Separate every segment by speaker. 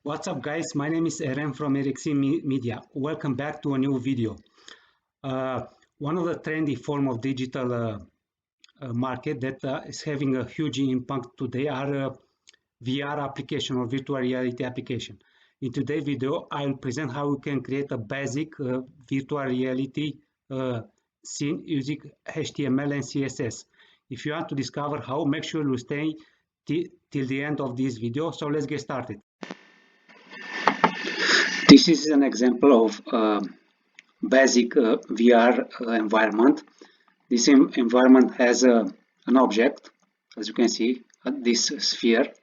Speaker 1: What's up, guys? My name is Eren from Media. Welcome back to a new video. Uh, One of the trendy form of digital market that is having a huge impact today are VR application or virtual reality application. In today's video, I will present how we can create a basic virtual reality scene using HTML and CSS. If you want to discover how, make sure you stay till the end of this video. So let's get started. This is an example of basic VR environment. This environment has an object, as you can see, this sphere.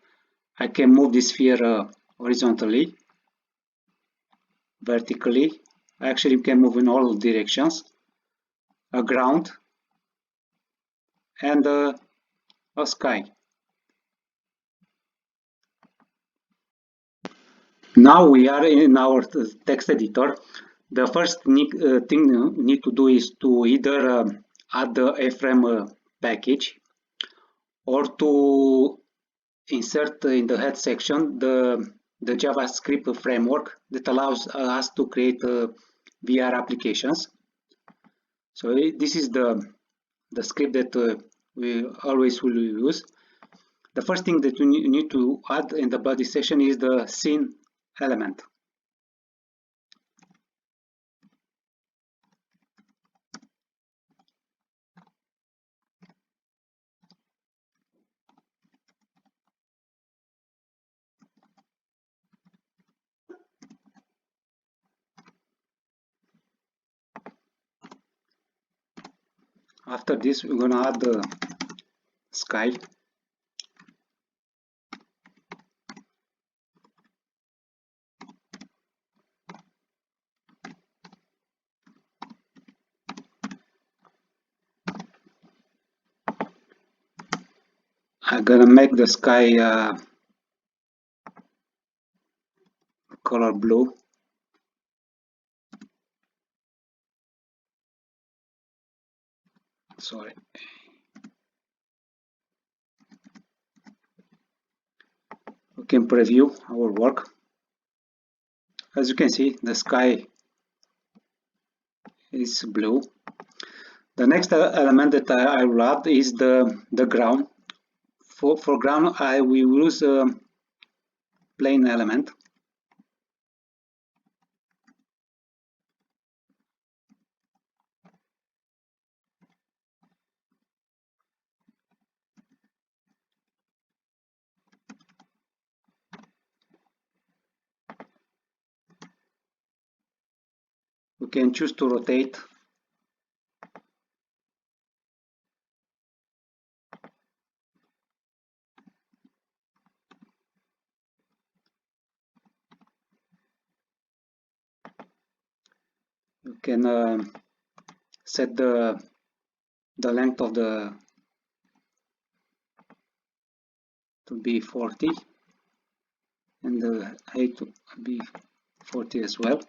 Speaker 1: I can move this sphere horizontally, vertically. I actually can move in all directions. A ground and a sky. Now we are in our text editor. The first thing we need to do is to either add the iframe package or to insert in the head section the JavaScript framework that allows us to create VR applications. So this is the script that we always will use. The first thing that we need to add in the body section is the scene element. After this, we're gonna add the sky. I'm gonna make the sky color blue. Sorry. We can preview our work. As you can see, the sky is blue. The next element that I will add is the ground. For ground, I will use a plain element. We can choose to rotate. You can set the length of the to be 40 and the height to be 40 as well.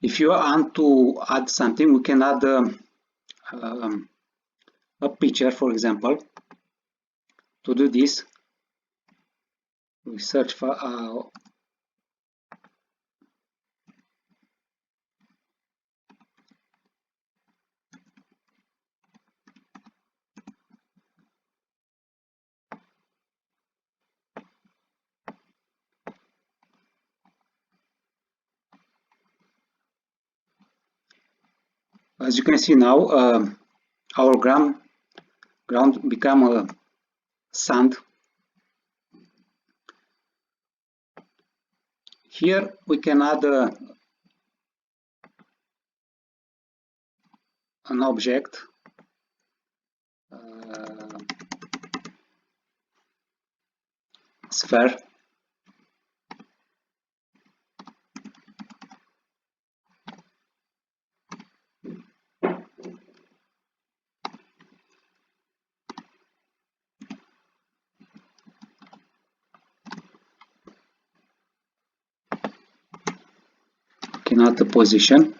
Speaker 1: If you want to add something, we can add a picture, for example. To do this, we search for as you can see now, our ground become a sand. Here we can add an object, sphere. Can add the position.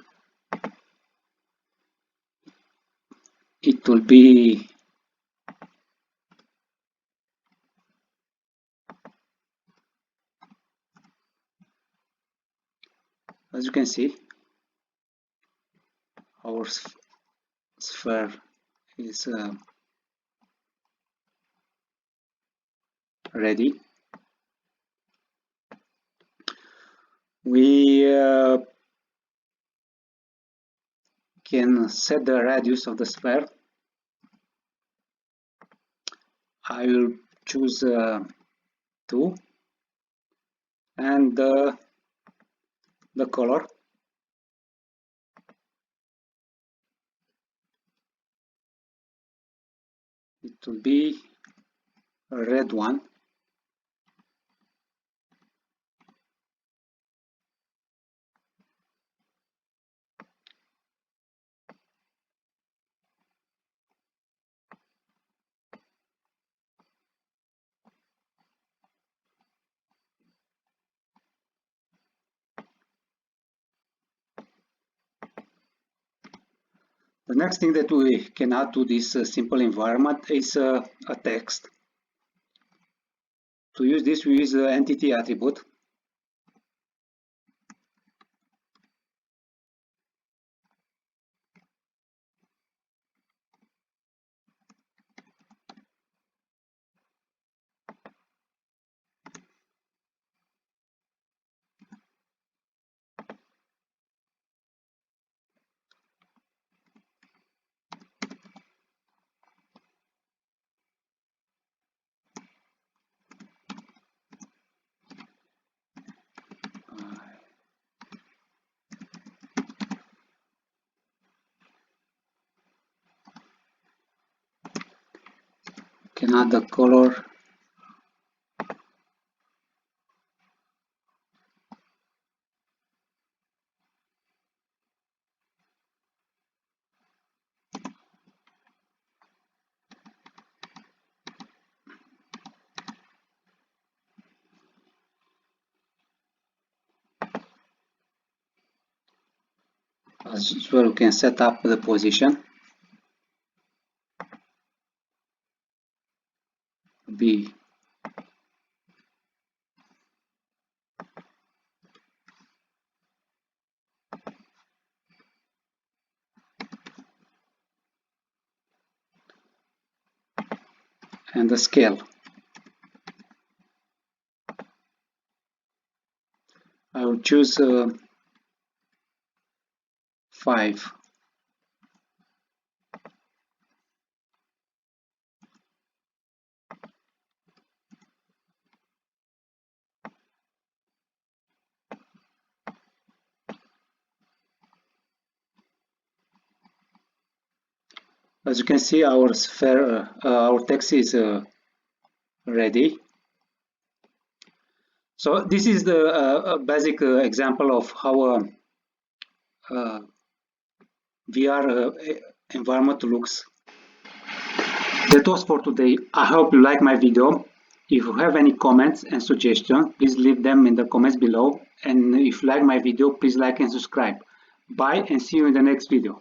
Speaker 1: it will be as you can see, our sphere is ready. We can set the radius of the sphere. I will choose 2, and the color, it will be a red one. The next thing that we can add to this simple environment is a text. To use this, we use the entity attribute. Can add the color. As well, we can set up the position. Be and the scale. I will choose 5. As you can see, our sphere, our text is ready. So this is the basic example of how VR environment looks. That was for today. I hope you like my video. If you have any comments and suggestions, please leave them in the comments below. And if you like my video, please like and subscribe. Bye and see you in the next video.